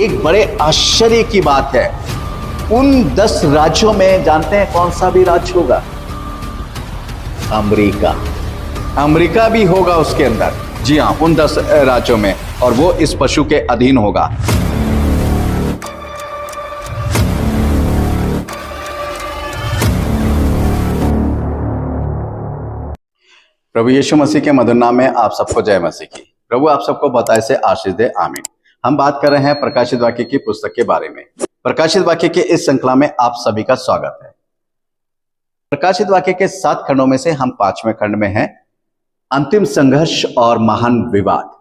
एक बड़े आश्चर्य की बात है, उन 10 राज्यों में जानते हैं कौन सा भी राज्य होगा? अमेरिका। अमेरिका भी होगा उसके अंदर, जी हां, उन 10 राज्यों में, और वो इस पशु के अधीन होगा। प्रभु यीशु मसीह के मधुर नाम में आप सबको जय मसीह की। प्रभु आप सबको बताए से आशीष दे, आमीन। हम बात कर रहे हैं प्रकाशित वाक्य की पुस्तक के बारे में। प्रकाशित वाक्य के इस श्रृंखला में आप सभी का स्वागत है। प्रकाशित वाक्य के 7 खंडों में से हम 5वें खंड में हैं, अंतिम संघर्ष और महान विवाद।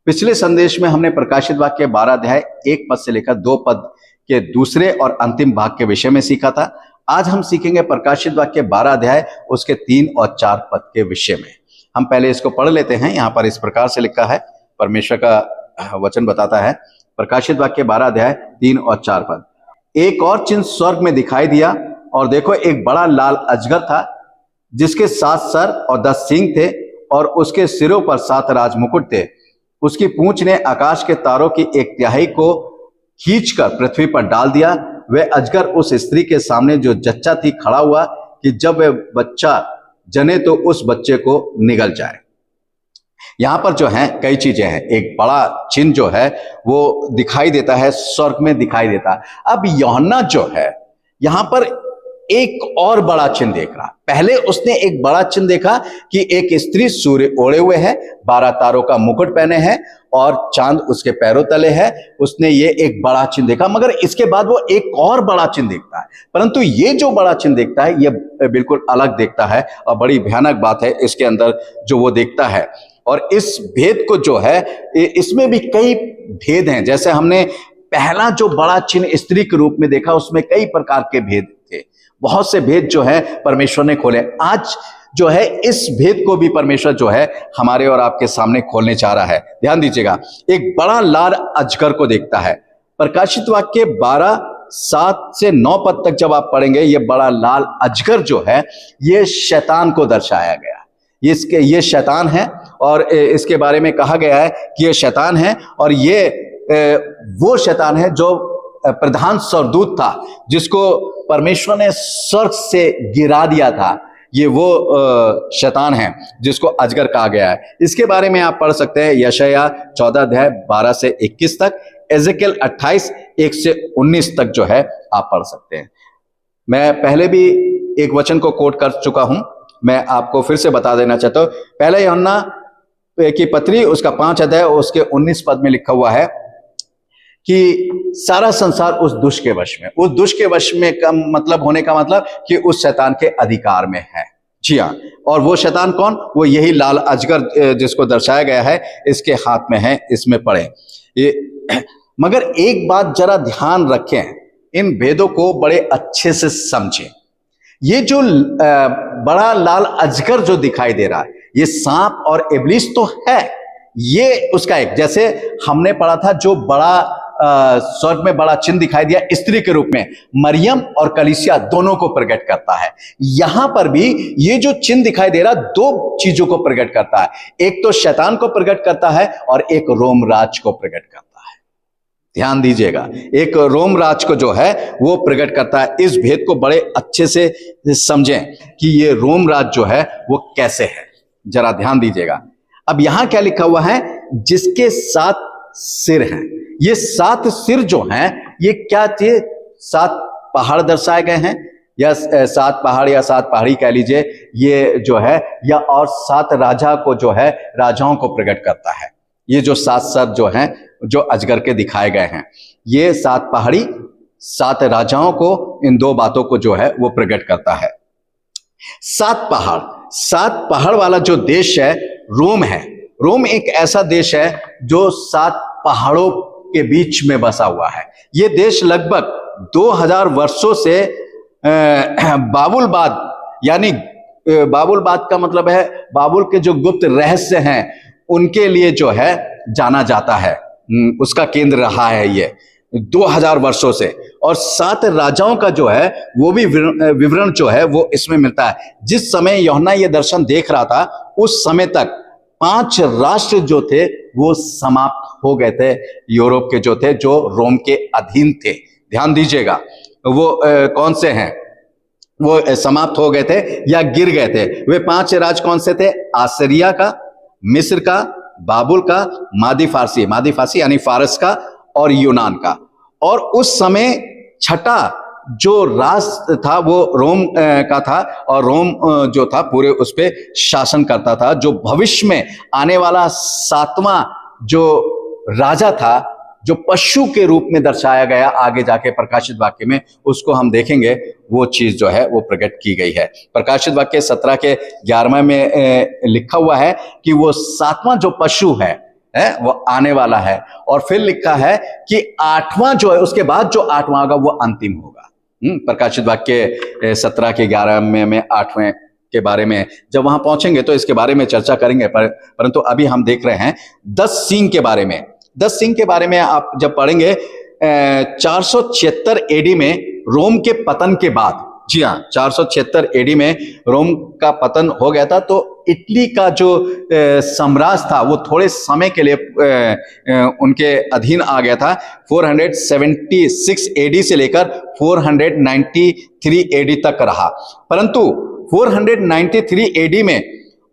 पिछले संदेश में हमने प्रकाशित वाक्य 12 अध्याय 1 पद से लेकर 2 पद के दूसरे और अंतिम भाग के विषय में सीखा था। आज हम सीखेंगे प्रकाशित वाक्य 12 अध्याय उसके 3 और 4 पद के विषय में। हम पहले इसको पढ़ लेते हैं। यहाँ पर इस प्रकार से लिखा है, परमेश्वर का वचन बताता है, प्रकाशित वाक्य 12 अध्याय 3 और 4 पद। एक और चिन्ह स्वर्ग में दिखाई दिया, और देखो एक बड़ा लाल अजगर था, जिसके 7 सर और 10 सींग थे, और उसके सिरों पर 7 राजमुकुट थे। उसकी पूंछ ने आकाश के तारों की 1/3 को खींचकर पृथ्वी पर डाल दिया। वह अजगर उस स्त्री के सामने जो जच्चा थी खड़ा हुआ, कि जब वह बच्चा जने तो उस बच्चे को निगल जाए। यहां पर जो है कई चीजें हैं। एक बड़ा चिन्ह जो है वो दिखाई देता है, स्वर्ग में दिखाई देता है। अब यूहन्ना जो है यहां पर एक और बड़ा चिन्ह देख रहा। पहले उसने एक बड़ा चिन्ह देखा कि एक स्त्री सूर्य ओढ़े हुए है, 12 तारों का मुकुट पहने हैं, और चांद उसके पैरों तले है। उसने ये एक बड़ा चिन्ह देखा, मगर इसके बाद वो एक और बड़ा चिन्ह देखता है। परंतु ये जो बड़ा चिन्ह देखता है ये बिल्कुल अलग देखता है, और बड़ी भयानक बात है इसके अंदर जो वो देखता है। और इस भेद को जो है, इसमें भी कई भेद हैं। जैसे हमने पहला जो बड़ा चिन्ह स्त्री के रूप में देखा, उसमें कई प्रकार के भेद थे। बहुत से भेद जो है परमेश्वर ने खोले। आज जो है इस भेद को भी परमेश्वर जो है हमारे और आपके सामने खोलने चाह रहा है। ध्यान दीजिएगा, एक बड़ा लाल अजगर को देखता है। प्रकाशित वाक्य 12 7 से 9 पद तक जब आप पढ़ेंगे, ये बड़ा लाल अजगर जो है ये शैतान को दर्शाया गया। ये शैतान है, और इसके बारे में कहा गया है कि ये शैतान है, और ये वो शैतान है जो प्रधान स्वर्गदूत था, जिसको परमेश्वर ने स्वर्ग से गिरा दिया था। ये वो शैतान है जिसको अजगर कहा गया है। इसके बारे में आप पढ़ सकते हैं यशायाह 14 अध्याय 12 से 21 तक, एजेकियल 28 1 से 19 तक जो है आप पढ़ सकते हैं। मैं पहले भी एक वचन को कोट कर चुका हूं, मैं आपको फिर से बता देना चाहता हूं। पहले यूहन्ना की पत्री उसका 5 अध्याय उसके 19 पद में लिखा हुआ है कि सारा संसार उस दुष्ट के वश में, उस दुष्ट के वश में का मतलब होने का मतलब कि उस शैतान के अधिकार में है। जी हाँ, और वो शैतान कौन? वो यही लाल अजगर जिसको दर्शाया गया है, इसके हाथ में है। इसमें पढ़े ये, मगर एक बात जरा ध्यान रखें, इन भेदों को बड़े अच्छे से समझें। ये जो बड़ा लाल अजगर जो दिखाई दे रहा है, ये सांप और इब्लीस तो है, ये उसका एक, जैसे हमने पढ़ा था जो बड़ा स्वर्ग में बड़ा चिन्ह दिखाई दिया स्त्री के रूप में, मरियम और कलीसिया दोनों को प्रकट करता है। यहां पर भी ये जो चिन्ह दिखाई दे रहा 2 चीजों को प्रकट करता है। एक तो शैतान को प्रकट करता है, और एक रोम राज को प्रकट करता है। ध्यान दीजिएगा, एक रोम राज को जो है वो प्रकट करता है। इस भेद को बड़े अच्छे से समझें कि ये रोम राज जो है वो कैसे है, जरा ध्यान दीजिएगा। अब यहां क्या लिखा हुआ है? जिसके 7 सिर हैं। ये 7 सिर जो हैं ये क्या थे? 7 पहाड़ दर्शाए गए हैं, या 7 पहाड़ या 7 पहाड़ी कह लीजिए, ये जो है, या और 7 राजा को जो है, राजाओं को प्रकट करता है। ये जो 7 सर जो हैं जो अजगर के दिखाए गए हैं, ये 7 पहाड़ी 7 राजाओं को, इन 2 बातों को जो है वो प्रकट करता है। 7 पहाड़ वाला जो देश है रोम है। रोम एक ऐसा देश है जो 7 पहाड़ों के बीच में बसा हुआ है। ये देश लगभग 2000 वर्षों से बाबुलबाद, यानी बाबुलबाद का मतलब है बाबुल के जो गुप्त रहस्य हैं उनके लिए जो है जाना जाता है, उसका केंद्र रहा है ये 2000 वर्षों से। और 7 राजाओं का जो है वो भी विवरण जो है वो इसमें मिलता है। जिस समय यूहन्ना ये दर्शन देख रहा था, उस समय तक 5 राष्ट्र जो थे वो समाप्त हो गए थे, यूरोप के जो थे, जो रोम के अधीन थे। ध्यान दीजिएगा, वो कौन से हैं? वो समाप्त हो गए थे या गिर गए थे। वे 5 राज्य कौन से थे? आसीरिया का, मिस्र का, बाबुल का, मादी फारसी यानी फारस का, और यूनान का। और उस समय छठा जो राज था वो रोम का था, और रोम जो था पूरे उस पे शासन करता था। जो भविष्य में आने वाला 7वां जो राजा था, जो पशु के रूप में दर्शाया गया आगे जाके प्रकाशित वाक्य में, उसको हम देखेंगे, वो चीज जो है वो प्रकट की गई है। प्रकाशित वाक्य 17 के 11 में लिखा हुआ है कि वो 7वां जो पशु है वो आने वाला है। और फिर लिखा है कि 8वां जो है, उसके बाद जो 8वां होगा वो अंतिम होगा। प्रकाशित वाक्य 17 के 11 में 8वें के बारे में जब वहां पहुंचेंगे तो इसके बारे में चर्चा करेंगे, परंतु अभी हम देख रहे हैं 10 सींग के बारे में। 10 सींग के बारे में आप जब पढ़ेंगे 476 एडी में रोम के पतन के बाद, जी हाँ, 476 एडी में रोम का पतन हो गया था, तो इटली का जो साम्राज्य था वो थोड़े समय के लिए उनके अधीन आ गया था। 476 एडी से लेकर 493 एडी तक रहा, परंतु 493 एडी में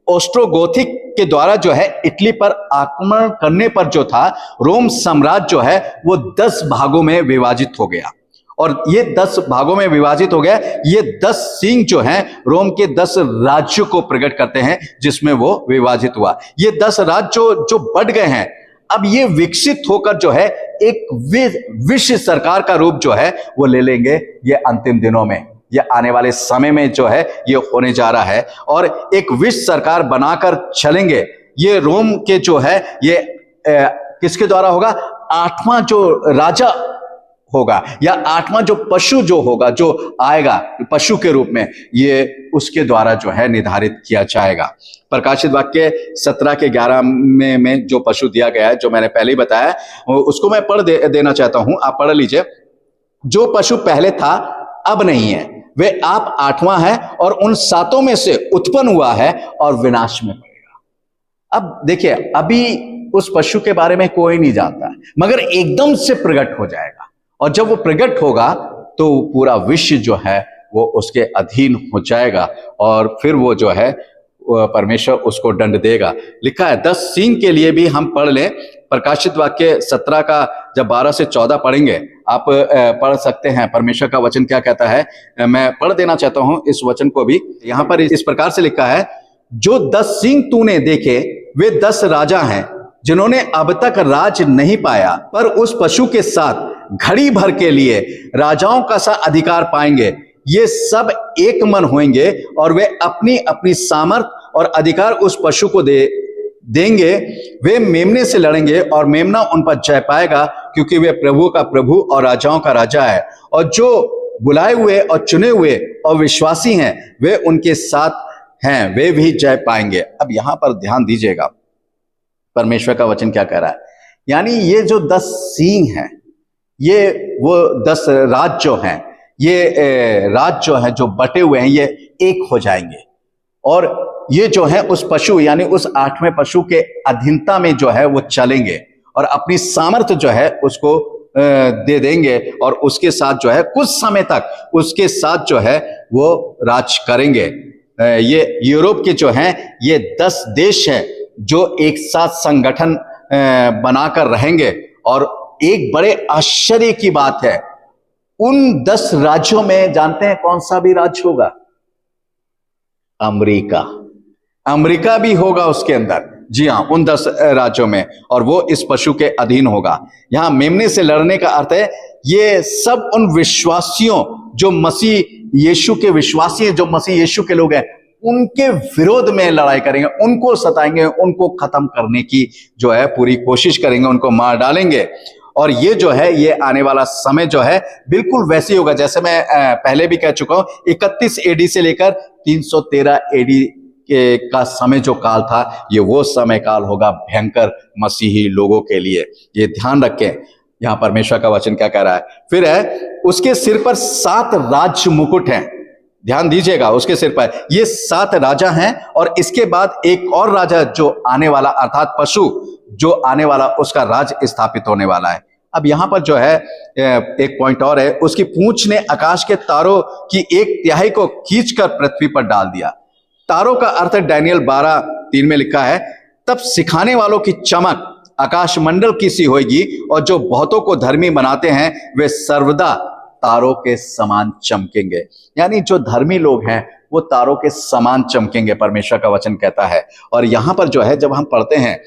ऑस्ट्रोगोथिक के द्वारा जो है इटली पर आक्रमण करने पर जो था, रोम साम्राज्य जो है वो 10 भागों में विभाजित हो गया। और ये 10 भागों में विभाजित हो गया। ये 10 सींग जो हैं रोम के 10 राज्यों को प्रकट करते हैं जिसमें वो विभाजित हुआ। ये 10 राज्य जो बढ़ गए हैं, अब ये विकसित होकर जो है एक विश्व सरकार का रूप जो है वो ले लेंगे। ये अंतिम दिनों में, ये आने वाले समय में जो है ये होने जा रहा है, और एक विश्व सरकार बनाकर चलेंगे। ये रोम के जो है ये किसके द्वारा होगा? 8वां जो राजा होगा या 8वां जो पशु जो होगा, जो आएगा पशु के रूप में, ये उसके द्वारा जो है निर्धारित किया जाएगा। प्रकाशित वाक्य 17 के 11 में जो पशु दिया गया है, जो मैंने पहले ही बताया, उसको मैं पढ़ देना चाहता हूं, आप पढ़ लीजिए। जो पशु पहले था अब नहीं है, वे आप 8वां है और उन 7 में से उत्पन्न हुआ है और विनाश में पड़ेगा। अब देखिए, अभी उस पशु के बारे में कोई नहीं जानता, मगर एकदम से प्रकट हो जाएगा, और जब वो प्रकट होगा तो पूरा विश्व जो है वो उसके अधीन हो जाएगा, और फिर वो जो है परमेश्वर उसको दंड देगा। लिखा है 10 सींग के लिए भी हम पढ़ लें। प्रकाशित वाक्य 17 का जब 12 से 14 पढ़ेंगे, आप पढ़ सकते हैं परमेश्वर का वचन क्या कहता है। मैं पढ़ देना चाहता हूं इस वचन को भी। यहां पर इस प्रकार से लिखा है, जो 10 सींग तूने देखे वे 10 राजा हैं, जिन्होंने अब तक राज नहीं पाया, पर उस पशु के साथ घड़ी भर के लिए राजाओं का सा अधिकार पाएंगे। ये सब एक मन होंगे और वे अपनी अपनी सामर्थ और अधिकार उस पशु को देंगे। वे मेमने से लड़ेंगे और मेमना उन पर जय पाएगा, क्योंकि वे प्रभु का प्रभु और राजाओं का राजा है। और जो बुलाए हुए और चुने हुए और विश्वासी हैं, वे उनके साथ हैं, वे भी जय पाएंगे। अब यहां पर ध्यान दीजिएगा, परमेश्वर का वचन क्या कह रहा है। यानी ये जो 10 सींग हैं, ये वो 10 राज जो हैं, ये राज जो है जो बटे हुए हैं, ये एक हो जाएंगे, और ये जो है उस पशु यानी उस 8वें पशु के अधीनता में जो है वो चलेंगे, और अपनी सामर्थ्य जो है उसको दे देंगे, और उसके साथ जो है कुछ समय तक उसके साथ जो है वो राज करेंगे। ये यूरोप के जो हैं ये 10 देश हैं जो एक साथ संगठन बनाकर रहेंगे। और एक बड़े आश्चर्य की बात है, उन 10 राज्यों में जानते हैं कौन सा भी राज्य होगा? अमेरिका भी होगा उसके अंदर। जी हां, उन 10 राज्यों में, और वो इस पशु के अधीन होगा। यहां मेमने से लड़ने का अर्थ है ये सब उन विश्वासियों जो मसीह यीशु के विश्वासी हैं, जो मसीह यीशु के लोग हैं, उनके विरोध में लड़ाई करेंगे, उनको सताएंगे, उनको खत्म करने की जो है पूरी कोशिश करेंगे, उनको मार डालेंगे। और ये जो है ये आने वाला समय जो है बिल्कुल वैसे ही होगा जैसे मैं पहले भी कह चुका हूं। 31 एडी से लेकर 313 एडी का समय जो काल था, ये वो समय काल होगा भयंकर मसीही लोगों के लिए। ये ध्यान रखें, यहां परमेश्वर का वचन क्या कह रहा है। फिर है, उसके सिर पर 7 राज मुकुट हैं। ध्यान दीजिएगा, उसके सिर पर ये 7 राजा हैं, और इसके बाद एक और राजा जो आने वाला, अर्थात पशु जो आने वाला उसका राज स्थापित होने वाला है। अब यहां पर जो है एक पॉइंट और है, उसकी पूंछ ने आकाश के तारों की 1/3 को खींचकर पृथ्वी पर डाल दिया। तारों का अर्थ डैनियल 12:3 में लिखा है, तब सिखाने वालों की चमक आकाशमंडल की सी होगी और जो बहुतों को धर्मी बनाते हैं वे सर्वदा तारों के समान चमकेंगे। यानी जो धर्मी लोग हैं वो तारों के समान चमकेंगे, परमेश्वर का वचन कहता है। और यहां पर जो है जब हम पढ़ते हैं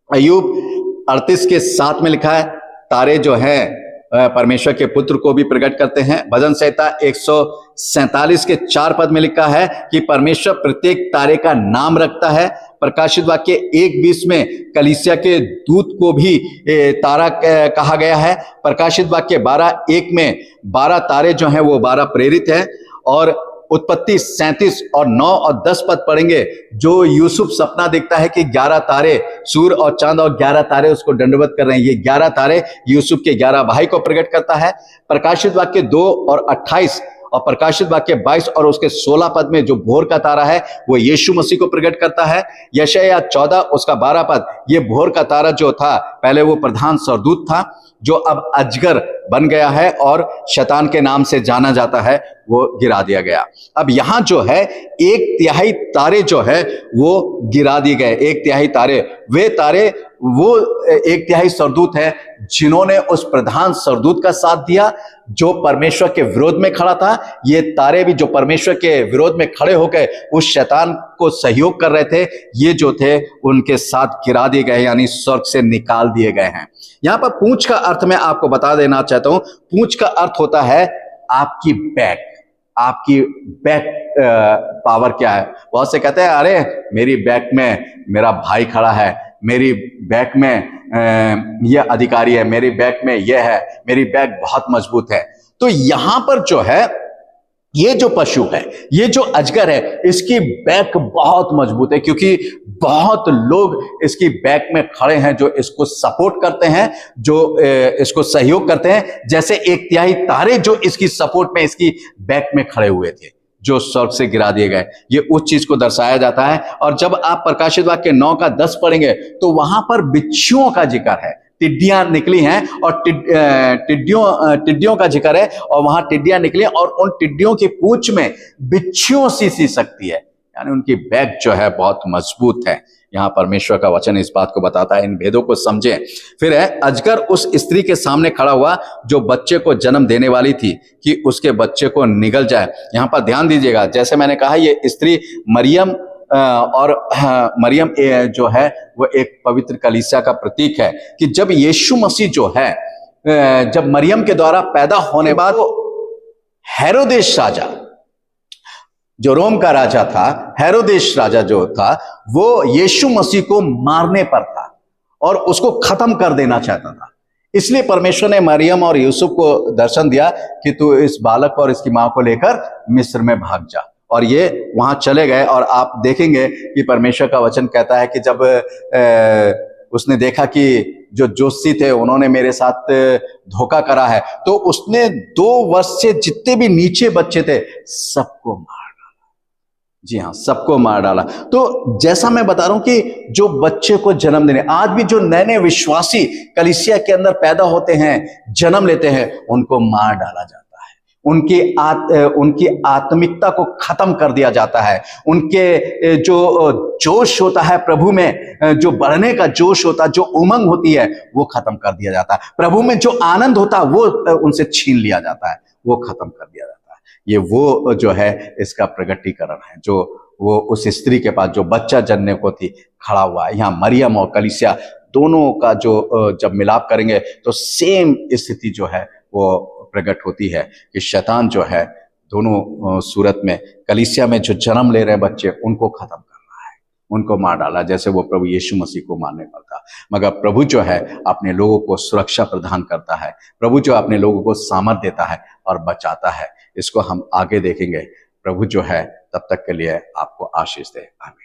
अय्यूब 38:7 में लिखा है, तारे जो हैं परमेश्वर के पुत्र को भी प्रकट करते हैं। भजन संहिता 147:4 में लिखा है कि परमेश्वर प्रत्येक तारे का नाम रखता है। प्रकाशित वाक्य 1:20 में कलीसिया के दूत को भी तारा कहा गया है। प्रकाशित वाक्य 12:1 में 12 तारे जो हैं वो 12 प्रेरित हैं। और उत्पत्ति 37 और 9 और 10 पद पढ़ेंगे, जो यूसुफ सपना देखता है कि 11 तारे सूर्य और चांद और 11 तारे उसको दंडवत कर रहे हैं। ये 11 तारे यूसुफ के 11 भाई को प्रकट करता है। प्रकाशित वाक्य 2 और 28 और प्रकाशित वाक्य 22 और उसके 16 पद में जो भोर का तारा है वो यीशु मसीह को प्रकट करता है। यशायाह 14 उसका 12 पद, ये भोर का तारा जो था पहले वो प्रधान स्वर्गदूत था, जो अब अजगर बन गया है और शैतान के नाम से जाना जाता है, वो गिरा दिया गया। अब यहां जो है 1/3 तारे जो है वो गिरा दिए गए। 1/3 तारे, वे तारे वो 1/3 स्वर्गदूत है जिन्होंने उस प्रधान स्वर्गदूत का साथ दिया जो परमेश्वर के विरोध में खड़ा था। ये तारे भी जो परमेश्वर के विरोध में खड़े होकर उस शैतान को सहयोग कर रहे थे, ये जो थे उनके साथ गिरा दिए गए, यानी स्वर्ग से निकाल दिए गए हैं। यहां पर पूंछ का अर्थ मैं आपको बता देना चाहता हूं। पूंछ का अर्थ होता है आपकी बैक, आपकी बैक पावर क्या है। बहुत से कहते हैं अरे मेरी बैक में मेरा भाई खड़ा है, मेरी बैक में ये अधिकारी है, मेरी बैक में ये है, मेरी बैक बहुत मजबूत है। तो यहां पर जो है ये जो पशु है, ये जो अजगर है, इसकी बैक बहुत मजबूत है क्योंकि बहुत लोग इसकी बैक में खड़े हैं जो इसको सपोर्ट करते हैं, जो इसको सहयोग करते हैं। जैसे 1/3 तारे जो इसकी सपोर्ट में इसकी बैक में खड़े हुए थे, जो स्वर्ग से गिरा दिए गए, ये उस चीज को दर्शाया जाता है। और जब आप प्रकाशित वाक्य 9:10 पढ़ेंगे तो वहां पर बिच्छुओं का जिक्र है, टिड्डियां निकली हैं और टिड्डियों का जिक्र है और वहां टिड्डियां निकली और उन टिड्डियों की पूंछ में बिच्छुओं सी शक्ति है, यानी उनकी बैक जो है बहुत मजबूत है। यहां परमेश्वर का वचन इस बात को बताता है, इन भेदों को समझें। फिर है अजगर उस स्त्री के सामने खड़ा हुआ जो बच्चे को जन्म देने वाली थी कि उसके बच्चे को निगल जाए। यहां पर ध्यान दीजिएगा, जैसे मैंने कहा ये स्त्री मरियम और मरियम जो है वो एक पवित्र कलीसिया का प्रतीक है कि जब यीशु मसीह जो है जब मरियम के द्वारा पैदा होने बाद हेरोदेश राजा जो रोम का राजा था, हेरोदेश राजा जो था वो यीशु मसीह को मारने पर था और उसको खत्म कर देना चाहता था। इसलिए परमेश्वर ने मरियम और यूसुफ को दर्शन दिया कि तू इस बालक और इसकी मां को लेकर मिस्र में भाग जा। और ये वहां चले गए और आप देखेंगे कि परमेश्वर का वचन कहता है कि जब उसने देखा कि जो जोशी थे उन्होंने मेरे साथ धोखा करा है, तो उसने 2 वर्ष से जितने भी नीचे बच्चे थे सबको मार डाला। जी हाँ, सबको मार डाला। तो जैसा मैं बता रहा हूं कि जो बच्चे को जन्म देने, आज भी जो नए विश्वासी कलीसिया के अंदर पैदा होते हैं, जन्म लेते हैं, उनको मार डाला जाता है। उनकी आत्मिकता को खत्म कर दिया जाता है। उनके जो जोश होता है प्रभु में, जो बढ़ने का जोश होता है, जो उमंग होती है, वो खत्म कर दिया जाता है। प्रभु में जो आनंद होता है वो उनसे छीन लिया जाता है, वो खत्म कर दिया जाता है। ये वो जो है इसका प्रगटीकरण है, जो वो उस स्त्री के पास जो बच्चा जन्ने को थी खड़ा हुआ है। यहाँ मरियम और कलीसिया दोनों का जो जब मिलाप करेंगे तो सेम स्थिति जो है वो प्रकट होती है कि शैतान जो है दोनों सूरत में कलीसिया में जो जन्म ले रहे बच्चे उनको खत्म कर रहा है, उनको मार डाला, जैसे वो प्रभु यीशु मसीह को मारने पर था। मगर प्रभु जो है अपने लोगों को सुरक्षा प्रदान करता है, प्रभु जो अपने लोगों को सामर्थ देता है और बचाता है। इसको हम आगे देखेंगे। प्रभु जो है तब तक के लिए आपको आशीष दे। आमीन।